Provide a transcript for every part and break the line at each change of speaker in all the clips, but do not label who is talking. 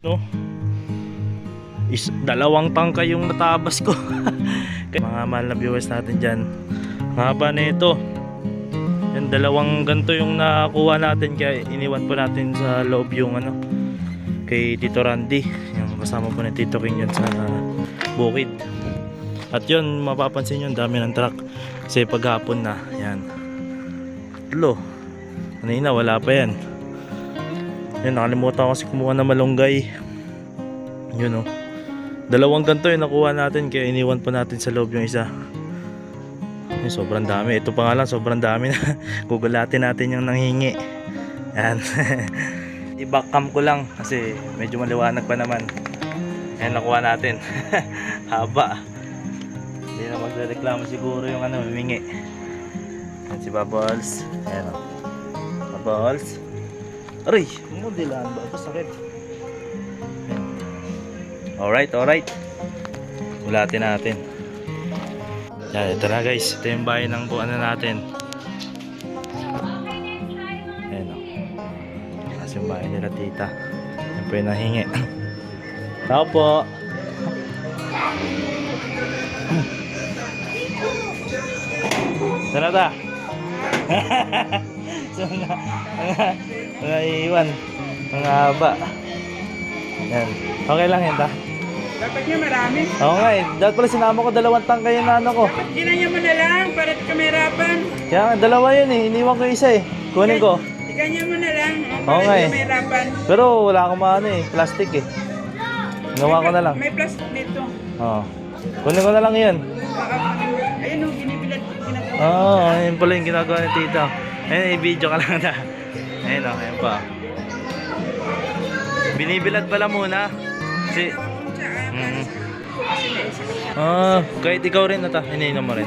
No? Dalawang tangka yung natabas ko. Mga mahal na viewers natin dyan, haba na ito. Yung dalawang ganto yung nakakuha natin, kaya iniwan po natin sa loob yung kay Tito Randy, yung kasama po ni Tito King yun sa bukid. At yun, mapapansin nyo, dami ng truck kasi paghapon na yan. Lo, kanina wala pa yan. Yan, nakalimutan ko kasi kumuha ng malunggay. Yun dalawang ganto yung nakuha natin, kaya iniwan pa natin sa loob yung isa. Sobrang dami. Ito pa nga lang, sobrang dami na. Gugulatin natin yung nanghingi. Yan. I-backcam ko lang kasi medyo maliwanag pa naman. Yan, nakuha natin. Haba. Hindi na magreklamo siguro yung humingi. Yan si Bubbles. Yan Bubbles. Aray, umudilaan ba? Sakit. Alright. Gulatin natin. Yan, ito na guys. Ito yung bahay ng natin. Ayan kasi yung bahay nila tita. Yan po yung nahingi. Tao po. Sana ta? Mga iwan. Mga haba. Yan. Okay lang yan ta?
Dapat niya marami.
Oo nga dapat pala sinama ko dalawang tangka yung ko.
Dapat ginanya mo na lang para kamerapan.
Kaya nga, dalawa yun iniwan ko isa kunin ko.
Iganya mo na lang
Oo nga
kamerapan.
Pero wala akong plastic Ginawa ko na lang.
May plastic nito.
Oo. Kunin ko na lang yun.
Ayun ginibilad ginagawa.
Ayun pala yung ginagawa ni tita. Ayun, i-video ka lang na. Ayun ayun pa. Binibilad pala muna. Kasi kahit ikaw rin iniinom mo rin.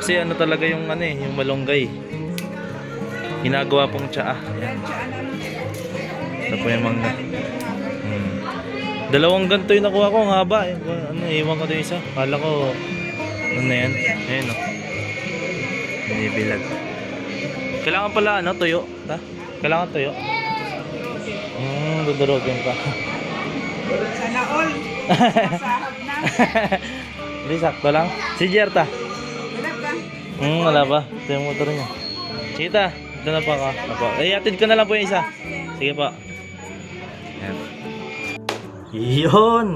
Kasi talaga yung yung malunggay. Ginagawa pong tsaa. Ayan. Ito po yung mangga. Dalawang ganito yung nakuha ko, ang haba. Iwan ko ito isa. Kala ko, na yan. Ayan binibilad. Kailangan pala tuyo. Kailangan tuyo. Dudurugin pa.
Sana all. Sahab na.
Hindi, sakto lang. Si Jerta.
Wala ba?
Wala ba? Ito yung motor niya. Kita, ito na pa ka. Atid ko na lang po yung isa. Sige po. Yan. Yun!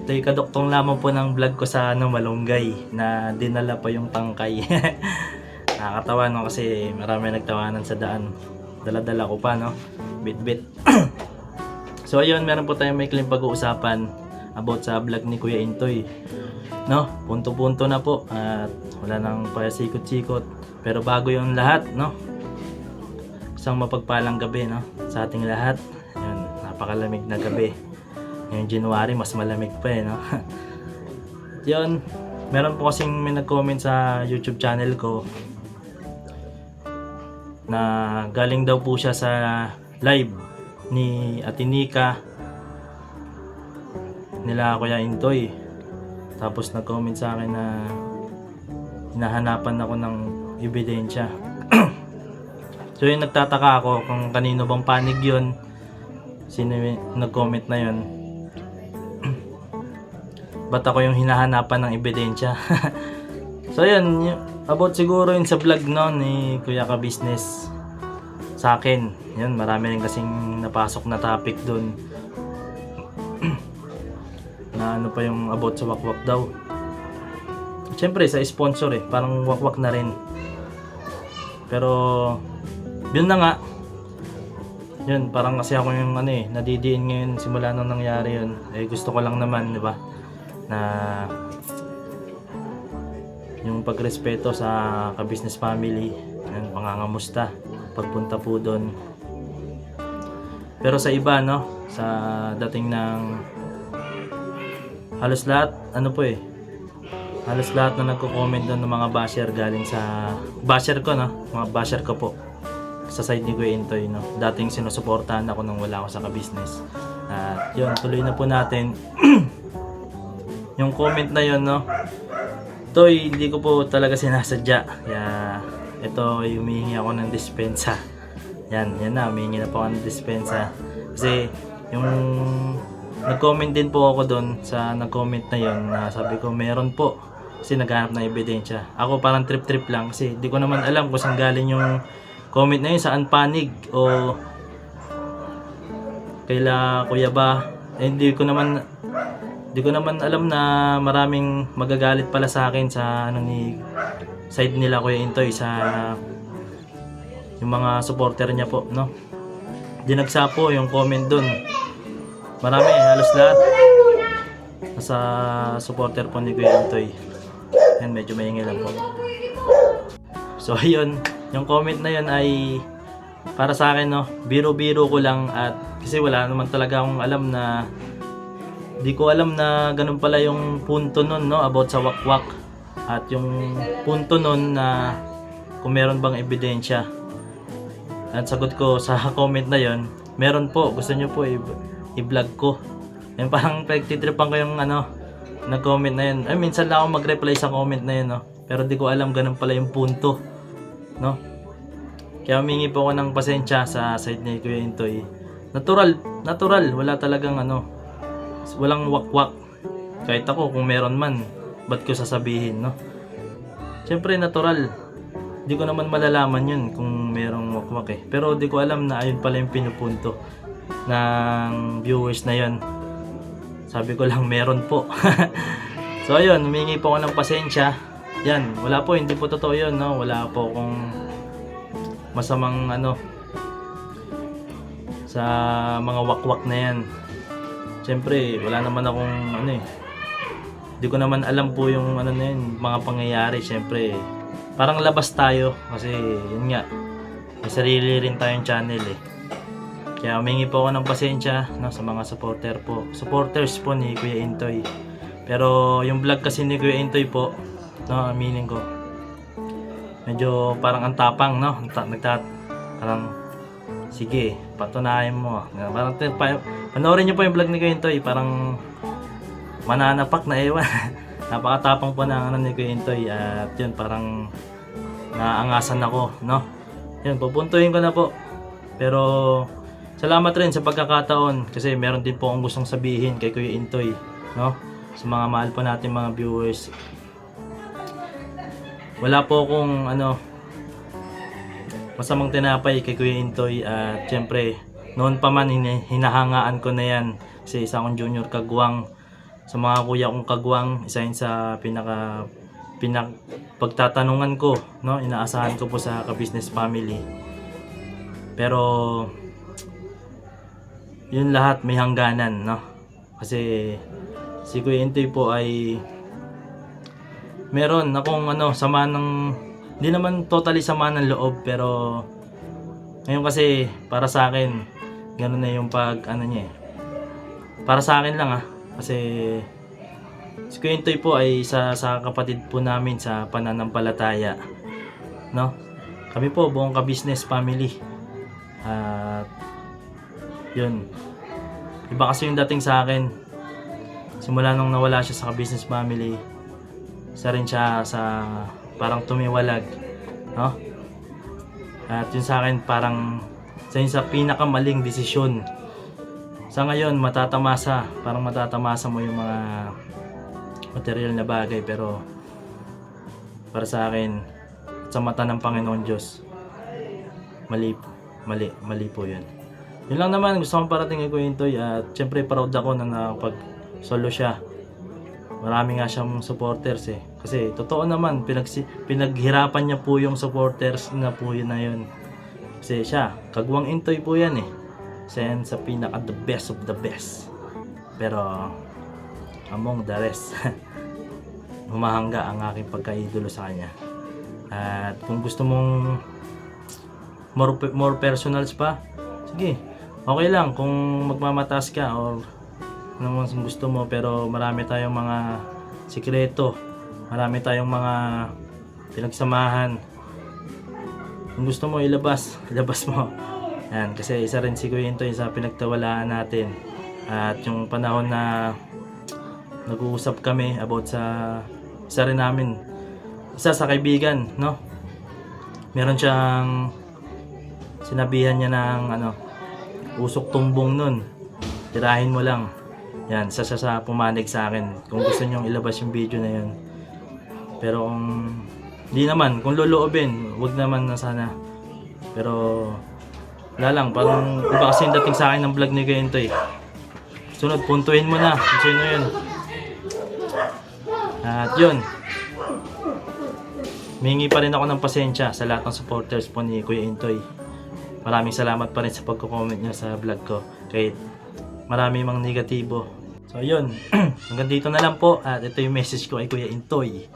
Ito yung kaduktong lamang po ng vlog ko sa malunggay na dinala pa yung tangkay. Nakakatawa kasi marami nagtawanan sa daan. Dala-dala ko pa bit-bit. So ayun, meron po tayong maikling pag-uusapan about sa vlog ni Kuya Intoy. Punto-punto na po at wala nang pasikot-sikot. Pero bago yung lahat, isang mapagpalang gabi sa ating lahat. Ayun, napakalamig na gabi. Ngayong January, mas malamig pa Yun, meron po kasing may nag-comment sa YouTube channel ko na galing daw po siya sa live ni Ate Nika nila Kuya Intoy. Tapos nag-comment sa akin na hinahanapan ako ng ebidensya. So yun, nagtataka ako kung kanino bang panig yun, sino nag-comment na yun. Ba't ako yung hinahanapan ng ebidensya? So yun, about siguro yun sa vlog ni Kuya Ka Business sa akin. Yun, marami rin kasing napasok na topic dun na pa yung about sa wakwak daw. Siyempre sa sponsor parang wakwak na rin. Pero yun na nga. Yun, parang kasi ako yung nadidiin ngayon simula nung nangyari yun. Gusto ko lang naman, di ba, na yung pagrespeto sa ka-business family, yun, pangangamusta pagpunta po doon. Pero sa iba sa dating ng halos lahat halos lahat na nagko-comment doon ng mga basher galing sa basher ko mga basher ko po sa side ni Kuya Intoy dating sinusuportahan ako nung wala ako sa ka-business. At yun, tuloy na po natin. Yung comment na yun Toy, hindi ko po talaga sinasadya. Kaya ito, humihingi ako ng dispensa. Yan na, humihingi na po ako ng dispensa. Kasi Yung nag-comment din po ako doon sa nag-comment na yon na sabi ko meron po kasi naghanap ng ebidensya. Ako parang trip-trip lang kasi di ko naman alam kung saan galing yung comment na yun, saan panig o kaila kuya ba. Di ko naman alam na maraming magagalit pala sa akin sa side nila Kuya Intoy, sa yung mga supporter niya po, no? Dinagsa po yung comment dun. Marami, halos lahat sa supporter po ni Kuya Intoy. Yan, medyo maingay lang po. So ayun, yung comment na yun ay para sa akin, no, biro-biro ko lang, at kasi wala naman talaga akong alam na, di ko alam na ganun pala yung punto nun, no, about sa wakwak, at yung punto nun na kung meron bang ebidensya. At sagot ko sa comment na yon, meron po, gusto nyo po i-vlog ko. Yan, parang pagtitripan ko yung nag-comment na yun. Ay, minsan lang ako mag-reply sa comment na yun, no, pero di ko alam ganun pala yung punto, no. Kaya humingi po ako ng pasensya sa side ni Kuya Intoy. Natural, wala talagang walang wakwak. Kahit ako kung meron man, ba't ko sasabihin, no? Siyempre natural. Di ko naman malalaman yun kung merong wakwak eh. Pero di ko alam na ayun pala yung pinupunto ng viewers na yun. Sabi ko lang meron po. So ayun, humingi po ako ng pasensya. Yan, wala po, hindi po totoo yun, no? Wala po akong masamang sa mga wakwak na yan. Siyempre, wala naman akong di ko naman alam po yung na yun, mga pangyayari. Siyempre, parang labas tayo kasi yun nga, may sarili rin tayong channel eh. Kaya humingi po ako ng pasensya, no, sa mga supporters po ni Kuya Intoy. Pero yung vlog kasi ni Kuya Intoy po, no, aminin ko, medyo parang ang tapang, no, parang sige, patunayan mo. Parang panoorin niyo po yung vlog ni Kuya Intoy, parang mananapak na ewan. Napakatapang po ng ni Kuya Intoy, at yun, parang naangasan ako, no. Yun, pupuntuhin ko na po. Pero salamat rin sa pagkakataon kasi meron din po akong gustong sabihin kay Kuya Intoy, no, sa mga mahal po natin mga viewers. Wala po akong masamang tinapay kay Kuya Intoy, at syempre noon pa man hinahangaan ko na yan kasi isa akong junior kagwang. Sa mga kuya kong kagwang, isa yun sa pagtatanungan ko, no, inaasahan ko po sa ka-business family. Pero yun lahat may hangganan, no, kasi si Kuya Intoy po ay meron akong sama ng, hindi naman totally sama ng loob, pero ngayon kasi para sa akin ganun na yung niya eh. Para sa akin lang kasi si Kuya Intoy po ay sa kapatid po namin sa pananampalataya, no. Kami po buong ka-business family, at yun, iba kasi yung dating sa akin simula nung nawala siya sa ka-business family. Isa rin siya sa parang tumiwalag, no? At yun sa akin parang sa pinakamaling desisyon. Sa ngayon parang matatamasa mo yung mga material na bagay, pero para sa akin sa mata ng Panginoon Diyos, mali po yun. Yun lang naman gusto kong parating kay Kuya Intoy, at syempre proud ako na nakapag-solo siya. Marami nga siyang supporters eh. Kasi totoo naman, pinaghirapan niya po yung supporters na po yun na yun. Kasi siya, kagwang Intoy po yan eh. Sen sa pinaka the best of the best. Pero among the rest, humahanga ang aking pagkaidolo sa kanya. At kung gusto mong more personals pa, sige, okay lang kung magmamataas ka o ano man gusto mo, pero marami tayong mga sikreto, marami tayong mga pinagsamahan. Kung gusto mo ilabas mo. Yan, kasi isa rin si Kuya Intoy sa pinagtawalaan natin. At yung panahon na nag-uusap kami about sa isa sa kaibigan, no? Meron siyang sinabihan niya ng usok tumbong nun. tirahin mo lang. Yan, sa pumanig sa akin kung gusto nyong ilabas yung video na yun. Pero kung di naman, kung loloobin, wag naman na sana. Pero wala lang, parang iba kasi yung dating sa akin ng vlog ni Kuya Intoy. Sunod, puntuhin mo na kung sino yun. At yun, humingi pa rin ako ng pasensya sa lahat ng supporters po ni Kuya Intoy. Maraming salamat pa rin sa pagko-comment niya sa vlog ko. Kahit marami mang negatibo. So yun, hanggang dito na lang po. At ito yung message ko kay Kuya Intoy.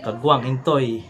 Kagwang Intoy.